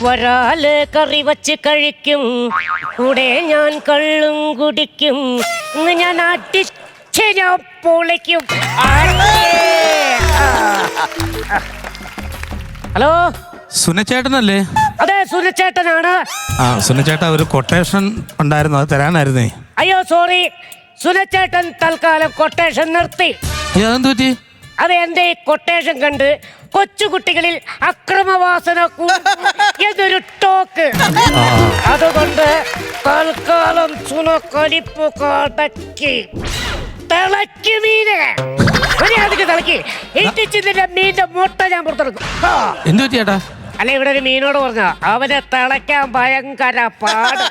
വരാല് കറി വച്ച് കഴിക്കും, കൂടെ ഞാൻ കള്ളും കുടിക്കും, ഇന്ന് ഞാൻ അടിച്ച് ഞാൻ പൊളിക്കും. ഹലോ, സുനച്ചേട്ടനല്ലേ? അതെ, സുനച്ചേട്ടനാണ്. സുനച്ചേട്ടാ, ഒരു കൊട്ടേഷൻ ഉണ്ടായിരുന്നു, അത് തരാനായിരുന്നേ. അയ്യോ സോറി, സുനച്ചേട്ടൻ തൽക്കാലം കൊട്ടേഷൻ നിർത്തി. അതെന്ത് പറ്റി? അത് എന്റെ ഈ കൊട്ടേഷൻ കണ്ട് കൊച്ചുകുട്ടികളിൽ അക്രമവാസന എന്നൊരു ടോക്ക്. അതുകൊണ്ട് തൽക്കാലം സുനക്കരിപ്പ് കടക്കി തിളക്കി മീന് മര്യാദക്ക് തിളക്കി ഇട്ടിച്ചിന്റെ മീന്റെ മുട്ട ഞാൻ പുറത്തെടുക്കും. എന്ത് പറ്റി ചേട്ടാ? അല്ല, ഇവിടെ ഒരു മീനോട് പറഞ്ഞ അവനെ തിളയ്ക്കാൻ ഭയങ്കര പാട്.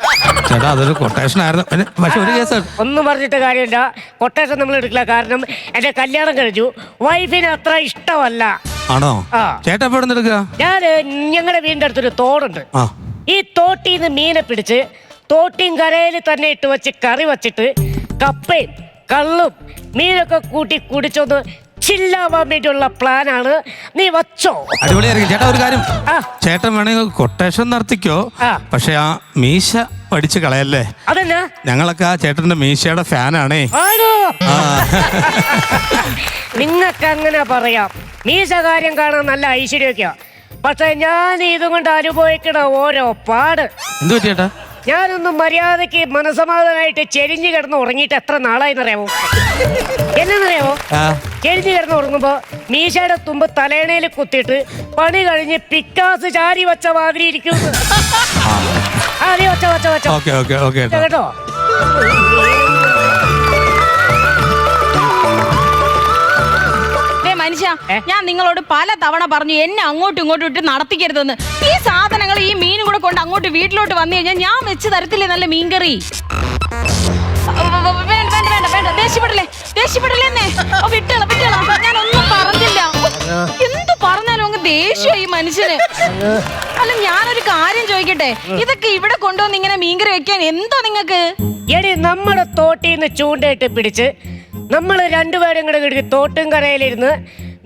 ചേട്ടാ, അതൊരു കൊട്ടേഷൻ ആയിരുന്നു. പക്ഷെ ഒരു കേസ് ഒന്നും പറഞ്ഞിട്ട് കാര്യമില്ല, കൊട്ടേഷൻ നമ്മൾ എടുക്കില്ല. കാരണം എന്റെ കല്യാണം കഴിഞ്ഞു, വൈഫിന് അത്ര ഇഷ്ടമല്ല. ആണോ? ചേട്ടാ എപ്പോ എടുക്കുക? ഞാൻ ഞങ്ങളുടെ വീടിന്റെ അടുത്തൊരു തോടുണ്ട്. ഈ തോട്ടിന്ന് മീനെ പിടിച്ച് തോട്ടിയും കരയിൽ തന്നെ ഇട്ട് വെച്ച് കറി വച്ചിട്ട് കപ്പയും കള്ളും മീനൊക്കെ കൂട്ടി കുടിച്ചൊന്ന് ചില്ലാവാൻ വേണ്ടിയുള്ള പ്ലാനാണ്. നീ വച്ചോ? അടിപൊളിയായിരിക്കും ചേട്ടാ. ഒരു കാര്യം, ചേട്ടൻ വേണമെങ്കിൽ കൊട്ടേഷൻ നടത്തിക്കോ, പക്ഷെ ആ മീശ പഠിച്ച് കളയല്ലേ. അതന്നെ, ഞങ്ങളൊക്കെ ആ ചേട്ടന്റെ മീശയുടെ ഫാനാണേ. നിങ്ങൾക്ക് അങ്ങനെ പറയാം, മീശ കാര്യം കാണാൻ നല്ല ഐശ്വര്യമൊക്കെയാ. പക്ഷെ ഞാൻ ഇതും കൊണ്ട് അനുഭവിക്കണ ഓരോ പാട്. എന്ത് പറ്റി ചേട്ടാ? ഞാനൊന്നും മര്യാദക്ക് മനസമാധാനമായിട്ട് ചെരിഞ്ഞു കിടന്ന് ഉറങ്ങിയിട്ട് എത്ര നാളായിന്നറിയാമോ? എന്നറിയാമോ? ചെരിഞ്ഞു കിടന്ന് ഉറങ്ങുമ്പോ മീശയുടെ തുമ്പ് തലേണയിൽ കുത്തിയിട്ട് പണി കഴിഞ്ഞ് പിക്കാസ് ചാരി വച്ച മാതിരി ഇരിക്കും. കേട്ടോ? മനുഷ്യ, ഞാൻ നിങ്ങളോട് പല തവണ പറഞ്ഞു എന്നെ അങ്ങോട്ടും ഇങ്ങോട്ടും ഇട്ട് നടത്തിക്കരുതെന്ന്. ഈ സാധനങ്ങൾ ഈ മീനും കൂടെ കൊണ്ട് അങ്ങോട്ട് വീട്ടിലോട്ട് വന്നു കഴിഞ്ഞാൽ ഞാൻ വെച്ച് തരത്തില്ലേ നല്ല മീൻകറി? ദേഷ്യപ്പെടല്ലേ ഞാനൊന്നും പറഞ്ഞില്ല. എന്ത് പറഞ്ഞാലും അങ്ങ് ദേഷ്യം ഈ മനുഷ്യന്. അല്ല, ഞാനൊരു കാര്യം ചോദിക്കട്ടെ, ഇതൊക്കെ ഇവിടെ കൊണ്ടുവന്ന് ഇങ്ങനെ മീൻകറി വെക്കാൻ എന്തോ നിങ്ങൾക്ക്? എടി, നമ്മുടെ തോട്ടിന്ന് ചൂണ്ടയിട്ട് പിടിച്ച് നമ്മൾ രണ്ടുപേരും കൂടെ കിടക്കി തോട്ടും കരയിലിരുന്ന്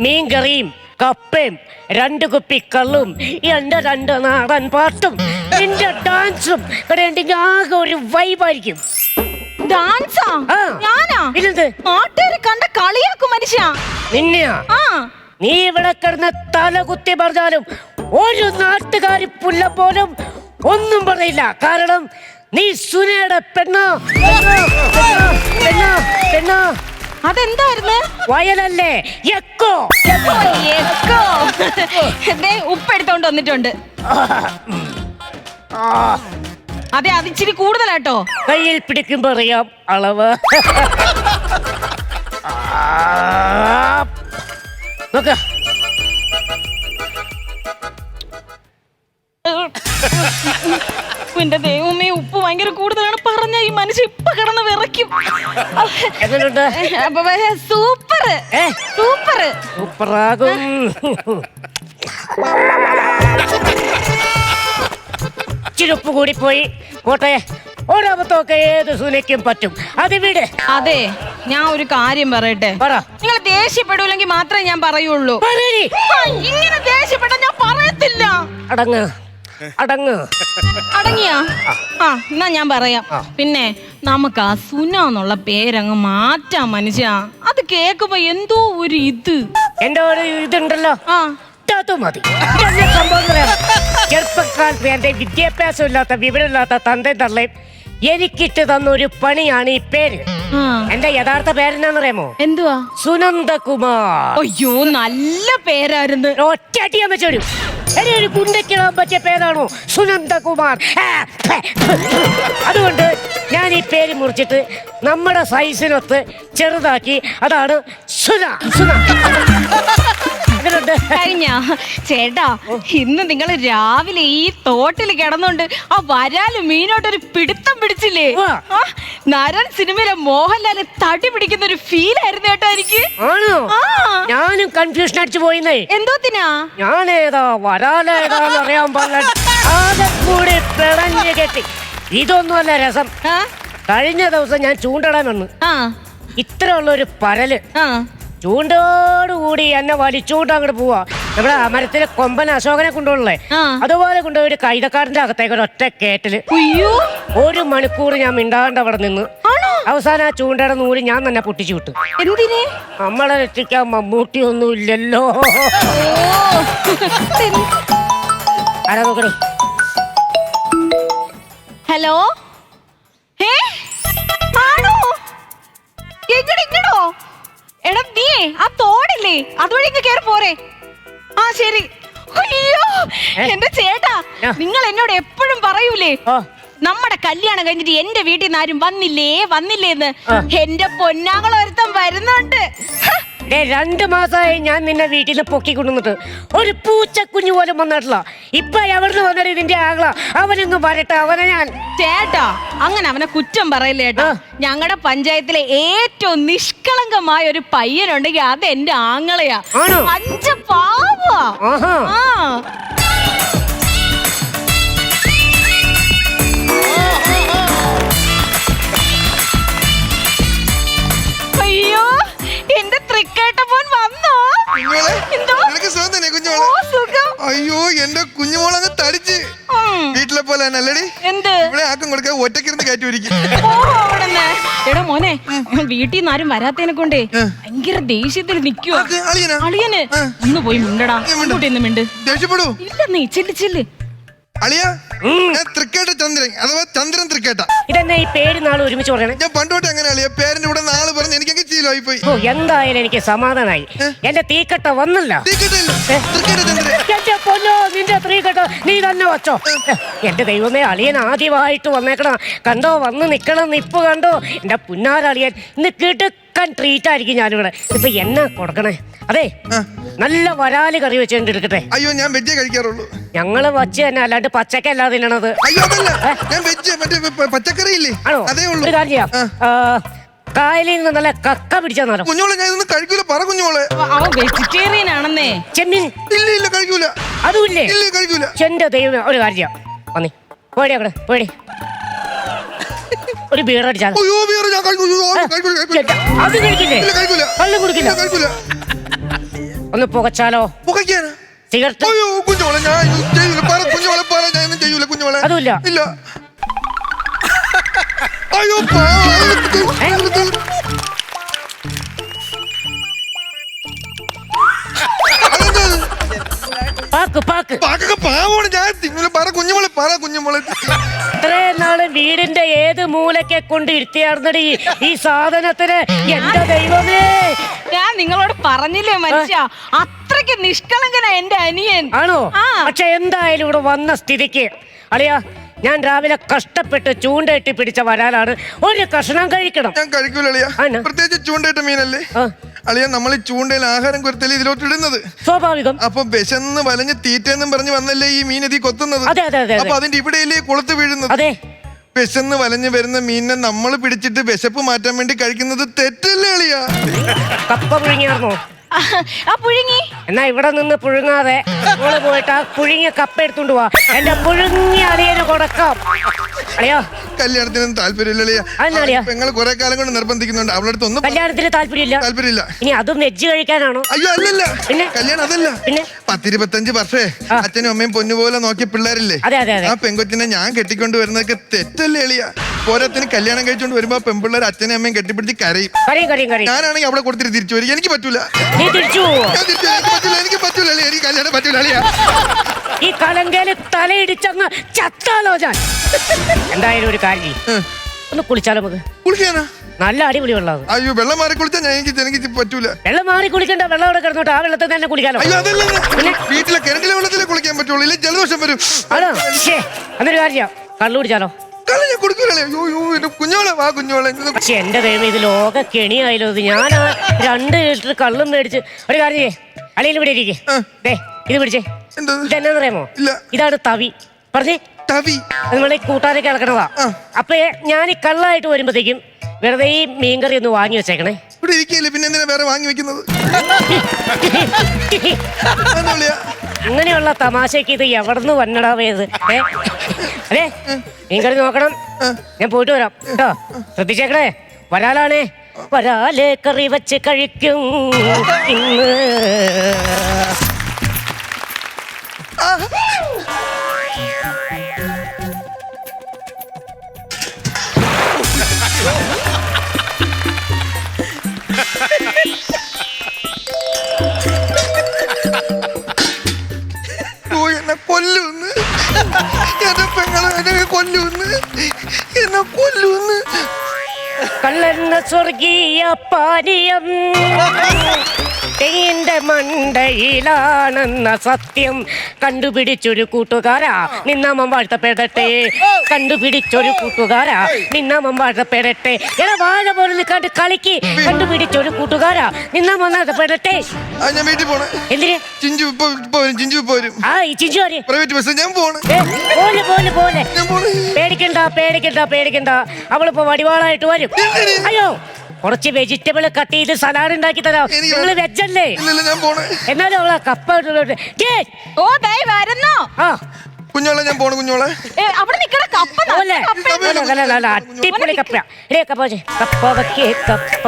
മീൻ കറിയും കപ്പയും 2 കുപ്പി കള്ളും എന്റെ 2 നാടൻ പാട്ടും എന്റെ ഡാൻസും കടയുണ്ടെങ്കിൽ ആകെ ഒരു വൈബായിരിക്കും. ഡാൻസാ? ഞാനാ? നാട്ടുകാര് കണ്ട കളിയാക്കും മനുഷ്യ. നിന്നെയാ? നീ ഇവിടെ കിടന്ന് തല കുത്തി പറഞ്ഞാലും ഒരു നാട്ടുകാരി പുല്ല പോലും ഒന്നും പറയില്ല. കാരണം നീ സുനയുടെ പെണ്ണോ. അതെന്തായിരുന്നു? വയലല്ലേ? എക്കോ. ഉപ്പെടുത്തോണ്ട് വന്നിട്ടുണ്ട്. അതെ, അതിച്ചിരി കൂടുതലാട്ടോ. കയ്യിൽ പിടിക്കുമ്പോ അറിയാം അളവ്. നോക്ക, എന്റെ ദൈവമേ, ഉപ്പ് ഭയങ്കര കൂടുതലാണ്. പറഞ്ഞ ഈ മനുഷ്യ ഇപ്പൊ കിടന്ന് വിറയ്ക്കും. Super super സൂപ്പറാകും. ചിരുപ്പ് കൂടി പോയി പോട്ടെ, ഒരബദ്ധമൊക്കെ ഏത് സുനയ്ക്കും പറ്റും. അത് വിട്. അതെ, ഞാൻ ഒരു കാര്യം പറയട്ടെ. നിങ്ങൾ ദേഷ്യപ്പെടൂലെങ്കിൽ മാത്രമേ ഞാൻ പറയുള്ളൂ. ഇങ്ങനെ ദേഷ്യപ്പെട്ട ഞാൻ പറയത്തില്ല. അടങ്ങിയാ? എന്നാ ഞാൻ പറയാം. പിന്നെ നമുക്ക് ആ സുന എന്നുള്ള പേരങ്ങ് മാറ്റാം മനുഷ്യ. അത് കേക്കുമ്പോ എന്തോ ഒരു എന്റെ ഒരു ഇതുണ്ടല്ലോ, മതി. ചെറുപ്പക്കാലത്ത് എന്റെ വിദ്യാഭ്യാസം ഇല്ലാത്ത വിവരമില്ലാത്ത തന്റെ തള്ളയും എനിക്കിട്ട് തന്നൊരു പണിയാണ് ഈ പേര്. എന്റെ യഥാർത്ഥ പേരെന്നാന്നറിയാമോ? എന്തുവാ? സുനന്ദകുമാർ. അയ്യോ, നല്ല പേരായിരുന്നു. ഒറ്റയാൻ വെച്ചോരും ഒരു ഗുണ്ടയ്ക്കിടാൻ പറ്റിയ പേരാണോ സുനന്ദകുമാർ? അതുകൊണ്ട് ഞാൻ ഈ പേര് മുറിച്ചിട്ട് നമ്മുടെ സൈസിനൊത്ത് ചെറുതാക്കി, അതാണ് സുന. കഴിഞ്ഞ ചേട്ടാ, ഇന്ന് നിങ്ങൾ രാവിലെ ഈ തോട്ടിൽ കിടന്നുകൊണ്ട് ആ വരാല് മീനോട്ടൊരു പിടുത്തം പിടിച്ചില്ലേ? നരൻ സിനിമയിലെ മോഹൻലാല് തടി പിടിക്കുന്ന ഒരു ഫീൽ ആയിരുന്നു കേട്ടോ എനിക്ക്. ഞാനും കൺഫ്യൂഷൻ അടിച്ചു പോയിന്നേ. എന്തോത്തിനാ? ഞാനേതാ വരാലേതാന്ന് അറിയാൻ പാടില്ല, ആകെ കൂടി പിടഞ്ഞു കെട്ടി. ഇതൊന്നുമല്ല രസം. കഴിഞ്ഞ ദിവസം ഞാൻ ചൂണ്ടിടാൻ വന്നു. ഇത്ര ഉള്ള ഒരു പരല് ആ ചൂണ്ടോടുകൂടി എന്നെ വലിച്ചൂണ്ട് അങ്ങോട്ട് പോവാ. നമ്മുടെ മരത്തിലെ കൊമ്പൻ അശോകനെ കൊണ്ടുപോകണല്ലേ, ആ. അതുപോലെ കൊണ്ടുപോയി ഒരു കൈതക്കാടിന്റെ അകത്തേക്ക് ഒരു ഒറ്റ കേറ്റല്. അയ്യോ 1 മണിക്കൂർ ഞാൻ മിണ്ടാണ്ട് അവിടെ നിന്ന്. ആണോ? അവസാനം ആ ചൂണ്ടയുടെ നൂല് ഞാൻ തന്നെ പൊട്ടിച്ചു വിട്ടു. എന്തിനെ? നമ്മളെ രക്ഷിക്കാൻ മമ്മൂട്ടിയൊന്നും ഇല്ലല്ലോ. ആരാ നോക്കണേ? ഹലോ ഏ ആണോ? എങ്ങടോ? എടാ നീ ആ തോടില്ലേ അതുവഴി ഇങ്ങ് കേറി പോരെ. ആ ശരി. അയ്യോ എന്റെ ചേട്ടാ, നിങ്ങൾ എന്നോട് എപ്പോഴും പറയൂലേ നമ്മുടെ കല്യാണം കഴിഞ്ഞിട്ട് എന്റെ വീട്ടിൽ നിന്ന് ആരും വന്നില്ലേന്ന്. എന്റെ പൊന്നാങ്ങൾ ഒരുത്തം വരുന്നുണ്ട്. 2 മാസമായി ഞാൻ നിന്നെ വീട്ടിൽ നിന്ന് പൊക്കി കൊണ്ടുവന്നിട്ട് ഒരു പൂച്ചക്കുഞ്ഞു പോലും വന്നിട്ടില്ല. ഇപ്പൊ എവിടുന്ന് വന്നിട്ട് ഇതിന്റെ ആകള അവനൊന്ന് വരട്ടെ. അവനെ ഞാൻ ചേട്ടാ അങ്ങനെ അവനെ കുറ്റം പറയില്ല ചേട്ടാ. ഞങ്ങളുടെ പഞ്ചായത്തിലെ ഏറ്റവും നിഷ്കളങ്കമായ ഒരു പയ്യനുണ്ടെങ്കിൽ അത് എന്റെ ആങ്ങളെയാ. പഞ്ചപാവാ. ആ അയ്യോ എന്റെ തൃക്കേട്ടപ്പോൻ വന്നോ? അയ്യോ എന്റെ കുഞ്ഞുമോളങ്ങ് തടിച്ച് വീട്ടിലെ പോലെ അല്ലടി. എന്ത് ഇവിടെ ആക്കം കൊടുക്കാൻ ഒറ്റക്കിരുന്ന് കയറ്റി ഒരുക്കി. എടാ മോനെ, വീട്ടിൽ നിന്ന് ആരും വരാത്തതിനെ കൊണ്ടേ ഭയങ്കര ദേഷ്യത്തിൽ നിക്കുവാ അളിയന്. ഒന്ന് പോയി മിണ്ടടാ. മിണ്ട്. ദേഷ്യപ്പെടൂ? ഇല്ല നീ ചെല്ല്. അളിയ ഞാൻ തൃക്കേട്ട ചന്ദ്രൻ അഥവാ ചന്ദ്രൻ തൃക്കേട്ട. ഇതെന്നെ ഈ പേര് നാളെ ഒരുമിച്ച് പറയണേ. ഞാൻ പണ്ടോട്ട് എങ്ങനെ അളിയ പേരിന്റെ കൂടെ നാള് പറഞ്ഞ് എനിക്കൊക്കെ ശീലമായി പോയി. എന്തായാലും എനിക്ക് സമാധാനായി. എന്റെ തീക്കട്ട വന്നില്ല. എന്റെ പൊന്നോ, നിന്റെ തീക്കട്ട നീ തന്നെ വച്ചോ. എന്റെ ദൈവമേ, അളിയൻ ആദ്യമായിട്ട് വന്നേക്കണം. കണ്ടോ വന്ന് നിക്കണം. ഇപ്പൊ കണ്ടോ എന്റെ പുന്നാരളിയൻ. ഇന്ന് കിടുക്കൻ ട്രീറ്റ് ആയിരിക്കും ഞാനിവിടെ. ഇപ്പൊ എന്നെ കൊടുക്കണേ. അതെ, നല്ല വരാല് കറി വെച്ചോണ്ട് എടുക്കട്ടെ. അയ്യോ ഞാൻ വെജ് കഴിക്കാറുള്ളൂ. ഞങ്ങള് വച്ച് തന്നെ, അല്ലാണ്ട് പച്ചക്കല്ല തിന്നണത്. അയ്യോ അതല്ല, ഞാൻ വെജ് മറ്റേ പച്ചക്കറി ഇല്ലേ അതേ ഉള്ളൂ. ഒരു കാര്യം ചെയ്യാം, കായലിൽ നിന്ന് നല്ല കക്ക പിടിച്ചാലോ. കുഞ്ഞോളെ ഞാൻ ഇതൊന്നും കഴിക്കൂല. പറ കുഞ്ഞോളെ. അവൻ വെജിറ്റേറിയൻ ആണെന്നേ. ചെമ്മീൻ ഇല്ല കഴിക്കൂല. അതുമില്ലേ? ഇല്ല കഴിക്കൂല. എന്റെ ദൈവം, ഒരു കാര്യം ചെയ്യാം, വന്നേ പോടി അവിടെ പോടി. ഒരു ബീർ അടിച്ചാൽ അത് കഴിക്കില്ലേ? കള്ളു കുടിക്കില്ല. ഒന്ന് പുകച്ചാലോ? സിഗരറ്റ്? അയ്യോ കുഞ്ഞോളെ ഞാൻ ചെയ്യൂല. പറ കുഞ്ഞോളെ, പറ ഞാൻ ഒന്നും ചെയ്യൂല കുഞ്ഞോളെ. അതുമില്ല. ഇല്ല. അയ്യോ ഇത്രയും നാള് വീടിന്റെ ഏത് മൂലക്കെ കൊണ്ട് ഇരുത്തിയാർന്നടി ഈ സാധനത്തിന്. എന്റെ ദൈവമേ, ഞാൻ നിങ്ങളോട് പറഞ്ഞില്ലേ മനുഷ്യ, അത്രയ്ക്ക് നിഷ്കളങ്കനാ എന്റെ അനിയൻ. ആണോ? പക്ഷെ എന്തായാലും ഇവിടെ വന്ന സ്ഥിതിക്ക് അളിയാ, ഞാൻ രാവിലെ കഷ്ടപ്പെട്ട് ചൂണ്ടയിട്ട് പിടിച്ച വരാലാണ്. ഒരു കഷ്ണം കഴിക്കണം. ഞാൻ കഴിക്കൂല അളിയ, പ്രത്യേകിച്ച് ചൂണ്ടയിട്ട മീനല്ലേ അളിയ. നമ്മൾ ഈ ചൂണ്ടയിൽ ആഹാരം കൊടുത്തല്ലേ ഇതിലോട്ട് ഇടുന്നത്. സ്വാഭാവികം. അപ്പൊ വിശന്ന് വലഞ്ഞ് തീറ്റെന്നും പറഞ്ഞ് വന്നല്ലേ ഈ മീൻ ഇതിൽ കൊത്തുന്നത്. അപ്പൊ അതിന്റെ ഇവിടെയല്ലേ കൊളുത്ത് വീഴുന്നത്. അതെ, വിശന്ന് വലഞ്ഞ് വരുന്ന മീനിനെ നമ്മൾ പിടിച്ചിട്ട് വിശപ്പ് മാറ്റാൻ വേണ്ടി കഴിക്കുന്നത് തെറ്റല്ലേ അളിയ? കപ്പ പുഴുങ്ങിയാർന്നോ? പുഴുങ്ങി. എന്നാ ഇവിടെ നിന്ന് പുഴുങ്ങാതെ ഓള് പോയിട്ട് ആ പുഴുങ്ങിയ കപ്പ എടുത്തോണ്ട് പോവാ. എന്റെ പുഴുങ്ങിയ അളിയന് കൊടുക്കാം. അളിയോ, കല്യാണത്തിനൊന്നും താല്പര്യമില്ല. പെങ്ങള് കുറെ കാലം കൊണ്ട് നിർബന്ധിക്കുന്നുണ്ട്. അവളുടെ അടുത്ത് ഒന്നും കല്യാണത്തിന് താല്പര്യമില്ല. ഇനി അതും വെജ് കഴിക്കാനാണോ? അയ്യോ അല്ലല്ല, പിന്നെ കല്യാണം അതല്ല. പിന്നെ 10-25 വർഷേ അച്ഛനും അമ്മയും പൊന്നുപോലെ നോക്കിയ പിള്ളേരില്ലേ, ആ പെങ്കൊച്ചിനെ ഞാൻ കെട്ടിക്കൊണ്ട് വരുന്നതൊക്കെ തെറ്റല്ലേ എളിയ? പോരത്തിന് കല്യാണം കഴിച്ചോണ്ട് വരുമ്പോ പെൺപിള്ളേർ അച്ഛനും അമ്മയും കെട്ടിപ്പിടിച്ച് കരയും. ഞാനാണെങ്കിൽ അവളെ കൊടുത്തിട്ട് തിരിച്ചു വരും. എനിക്ക് പറ്റൂല. എനിക്ക് പറ്റൂല. എനിക്ക് കല്യാണം പറ്റൂല അളിയ. ഈ കലങ്കയില് തലയിടിച്ചങ്ങ് ചത്താലോ ഞാൻ. എന്തായാലും ഒരു കാര്യം, ഒന്ന് കുളിച്ചാലോ നമുക്ക്? കുളിക്കാനാ? നല്ല അടിപൊളി വെള്ളം. അയ്യോ വെള്ളം മാറി കുളിച്ചാ എനിക്ക് പറ്റൂല. വെള്ളം മാറി കുളിക്കണ്ട, വെള്ളം അവിടെ കിടന്നോട്ട് ആ വെള്ളത്തിൽ തന്നെ കുളിക്കാലോ. അയ്യോ അതല്ല, വീട്ടിലെ കിണറ്റിലെ വെള്ളത്തിലേ കുളിക്കാൻ പറ്റുള്ളൂ, ഇല്ല ജലദോഷം വരും. ആണോ? എന്നൊരു കാര്യം, കള്ളു കുടിച്ചാലോ? പക്ഷെ എന്റെ ദൈവം, ഇത് ലോക കെണിയായാലോ ഇത്. ഞാൻ 2 ലിറ്റർ കള്ളും മേടിച്ച് ഒരു കാര്യം അളിയിൽ ഇവിടെ ഇരിക്കേ. ഇത് പിടിച്ചേ. ഇതെന്നറിയാമോ? ഇതാണ് തവി. പറഞ്ഞേ, തവി. നമ്മളെ കൂട്ടാരൊക്കെ ഇളക്കണതാ. അപ്പൊ ഞാൻ ഈ കള്ളായിട്ട് വരുമ്പോഴത്തേക്കും വെറുതെ ഈ മീൻകറി ഒന്ന് വാങ്ങി വെച്ചേക്കണേ. ഇവിടെ ഇരിക്കല്ലേ, പിന്നെ എന്തിനാ വേറെ വാങ്ങി വെക്കുന്നത്? അങ്ങനെയുള്ള തമാശക്ക് ഇത് എവിടുന്ന് വന്നടാവേത്? അതെ, മീൻകറി നോക്കണം. ഞാൻ പോയിട്ട് വരാം കേട്ടോ. ശ്രദ്ധിച്ചേക്കണേ, വരാലാണേ. വരാലെ കറി വെച്ച് കഴിക്കും ഇന്ന്. എന്നെ കൊല്ലൂന്ന്, എന്റെ പെങ്ങളെ എന്നെ കൊല്ലൂന്ന്, എന്നെ കൊല്ലൂന്ന്. കള്ളെന്ന സ്വർഗീയ പാനീയം തെങ്ങിന്റെ മണ്ടയിലാണെന്ന സത്യം കണ്ടുപിടിച്ചൊരു കൂട്ടുകാരാ നിന്നാമം വാഴ്ത്തപ്പെടട്ടെ. കണ്ടുപിടിച്ചൊരു കൂട്ടുകാരാ നിന്നാമം വാഴ്ത്തപ്പെടട്ടെ. എടാ വാഴ പോലെ നിൽക്കാണ്ട് കളിക്ക്. കണ്ടുപിടിച്ചൊരു കൂട്ടുകാരാ നിന്നാമം വാഴ്ത്തപ്പെടട്ടെ. ഞാൻ വീട്ടിൽ പോണേ. എന്തിന്? ചിഞ്ചു ഇപ്പൊ വരും. ആ ഈ ചിഞ്ചു ആര്? Private bus. ഞാൻ പോണ്. പോലെ പേടിക്കണ്ട. അവളിപ്പോ വടിവാളായിട്ട് വരും. അയ്യോ കുറച്ച് വെജിറ്റബിൾ കട്ട് ചെയ്ത് സലാഡ് ഉണ്ടാക്കി തരാം. നിങ്ങള് വെജല്ലേ? എന്നാലും അവളെ കപ്പ ഓ ദേ വരുന്നു. ആ കുഞ്ഞോളെ ഞാൻ പോണു. കുഞ്ഞോളെ അവിടെ നിക്കണ കപ്പ അടിപൊളി കപ്പ. കപ്പ വെക്കേ കപ്പ.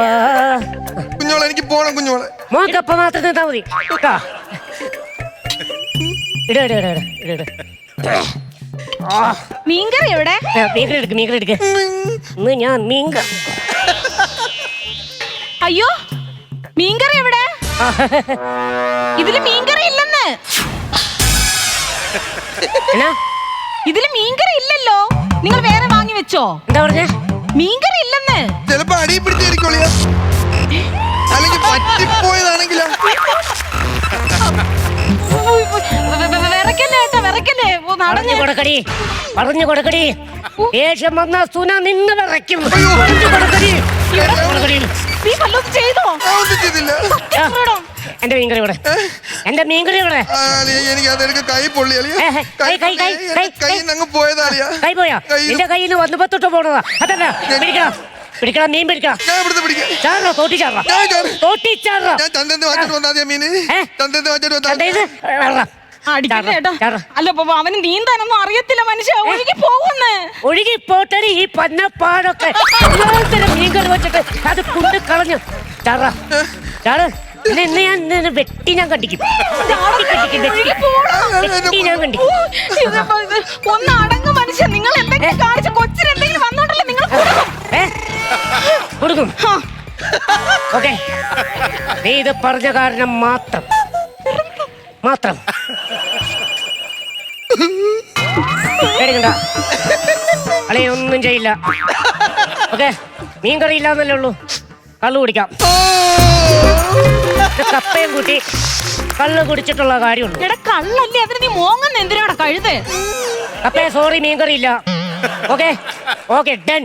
കുഞ്ഞോളെ എനിക്ക് പോണം. കുഞ്ഞോളെ മോൻ കപ്പ മാത്രം നിന്നാ മതി. ഇട് മീൻകറി എവിടെ? മീൻകറി എടുക്ക. ഇന്ന് ഞാൻ മീൻകറി. അയ്യോ മീൻകറി എവിടെ? ഇതില് മീൻകറി ഇല്ലെന്ന്. ഇതില് മീൻകറി ഇല്ലല്ലോ. നിങ്ങൾ വേറെ വാങ്ങി വെച്ചോ? എന്താ പറഞ്ഞ? മീൻകറി ഇല്ലെന്ന്. ചിലപ്പോ അടി പിടിച്ചിരിക്കോളിയാ, അല്ലെങ്കിൽ പറ്റിപ്പോയതാണെങ്കിലോ. പറഞ്ഞു കൊടുക്കടി. ദേഷ്യം വന്ന സുന നിന്ന് വിറയ്ക്കും. എന്റെ മീൻകറി ഇവിടെ. എന്റെ മീൻകറി ഇവിടെ. എനിക്ക് അതെടുക്ക കൈ പൊള്ളി. അങ്ങ് പോയതാളിയാ. കൈ പോയാ? എന്റെ കയ്യിൽ നിന്ന് വന്ന് പത്തൊട്ട് പോണതാ. അതല്ല പിടിക്കണം. മീൻ പിടിക്കണം. തോട്ടി ചാറ. അല്ല അവന് നീന്താനൊന്നും അറിയത്തില്ല മനുഷ്യ. ഒഴുകി പോകുന്നു. ഒഴുകി പോട്ടടി. ഈ പന്നപ്പാടൊക്കെ മീൻകറി വെച്ചിട്ട് അത് കൊണ്ട് കളഞ്ഞു. ചാറ വെട്ടി ഞാൻ കണ്ടിക്കും. ഒന്ന് അടങ്ങും മനുഷ്യ. നിങ്ങൾ എന്തെങ്കിലും കാണിച്ച് കൊച്ചിനെന്തെങ്കിലും വന്നോണ്ടല്ലേ നിങ്ങൾ കൊടുക്കും. ഓക്കെ നീ ഇത് പറഞ്ഞ കാരണം മാത്രം പേടിക്കണ്ട. അളിയൊന്നും ചെയ്യില്ല. ഓക്കെ മീൻകറി ഇല്ലാന്നല്ലേ ഉള്ളൂ. കള്ളു കുടിക്കാം. കപ്പയും കൂട്ടി കള്ള് കുടിച്ചിട്ടുള്ള കാര്യമുള്ളൂ. കള്ളല്ലേ അതിന് നീ മോങ്ങുന്ന എന്തിനാണ് കഴുത്? കപ്പേ സോറി മീൻകറി ഇല്ല. Okay done.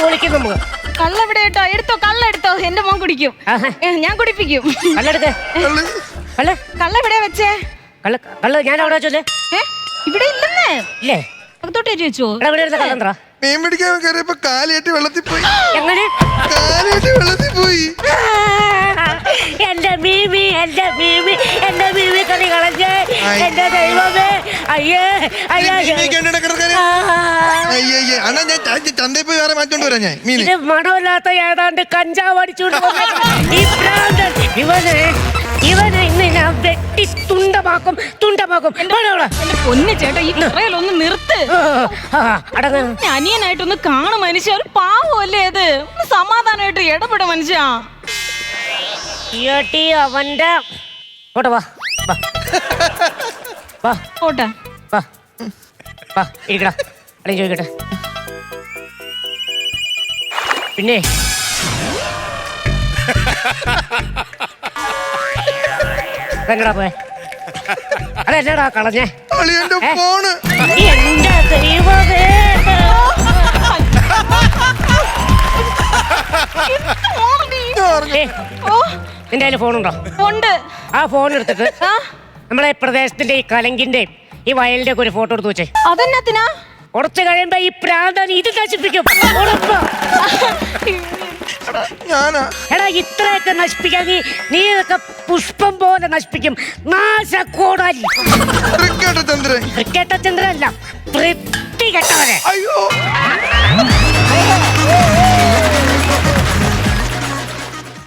വിളിക്കും നമുക്ക്. കള്ളെവിടെ കേട്ടോ? എടുത്തോ കള്ളെടുത്തോ. എന്റെ മോൻ കുടിക്കും. ഞാൻ കുടിപ്പിക്കും. കള്ളെടുക്ക. കള്ളെവിടെ വെച്ചേ? കള്ള് ഞാൻ അവിടെ വെച്ചല്ലേ? ഇവിടെ ഇല്ലെന്നേ. ഇല്ലേ? അകത്തോട്ടേറ്റ് വെച്ചോ. കള്ളന്ത്ര മീൻ പിടിക്കാൻ കയറിയപ്പോ കാലിയേറ്റ് വെള്ളത്തിൽ പോയി. എങ്ങനെ? കാലിയേറ്റ് വെള്ളത്തിൽ പോയി. എന്റെ മീമി കറി കളഞ്ഞേ. എന്റെ ദൈവമേ. അയ്യേ അണ്ണാ ഞാൻ ചന്തയിൽ പോയി വേറെ മാറ്റോണ്ട് വരാം. ഞാൻ മീൻ ഇത് മണമില്ലാത്ത ഏതാണ്ട് കഞ്ചാവ് അടിച്ചുകൊണ്ട് ഈ പ്രാന്തൻ ഇവനെ ഇന്ന് ഞാൻ വെട്ടി തുണ്ടമാക്കും. എന്റെ പൊന്നു ചേട്ടാ ഈ ഒന്ന് നിർത്ത്. അനിയനായിട്ടൊന്ന് കാണും മനുഷ്യ. ഒരു പാവല്ലേ അത്. ഒന്ന് സമാധാനമായിട്ട് ഇടപെടും മനുഷ്യ. അവന്റെ ചോദിക്കട്ടെ. പിന്നെ അതെന്നടാ പോയെ? അതെന്നടാ കളഞ്ഞേ? എന്റെ ദൈവമേ. നിന്റെ കയ്യിൽ ഫോണുണ്ടോ? ഉണ്ട്. ആ ഫോൺ എടുത്തിട്ട് നമ്മളെ പ്രദേശത്തിന്റെ ഈ കലങ്കിന്റെ ഈ വയലിന്റെ ഒക്കെ ഒരു ഫോട്ടോ എടുത്ത് വെച്ചേ. അതെന്നാത്തിനാ? കുറച്ച് കഴിയുമ്പോ ഈ പ്രാന്തൻ ഇത് നശിപ്പിക്കും. എടാ ഇത്രയൊക്കെ നശിപ്പിക്കാൻ നീ ഇതൊക്കെ പുഷ്പം പോലെ നശിപ്പിക്കും. നാശക്കോടാലി. ക്രിക്കറ്റ് ചന്ദ്രൻ അല്ല, വൃത്തി കെട്ടവനെ. അയ്യോ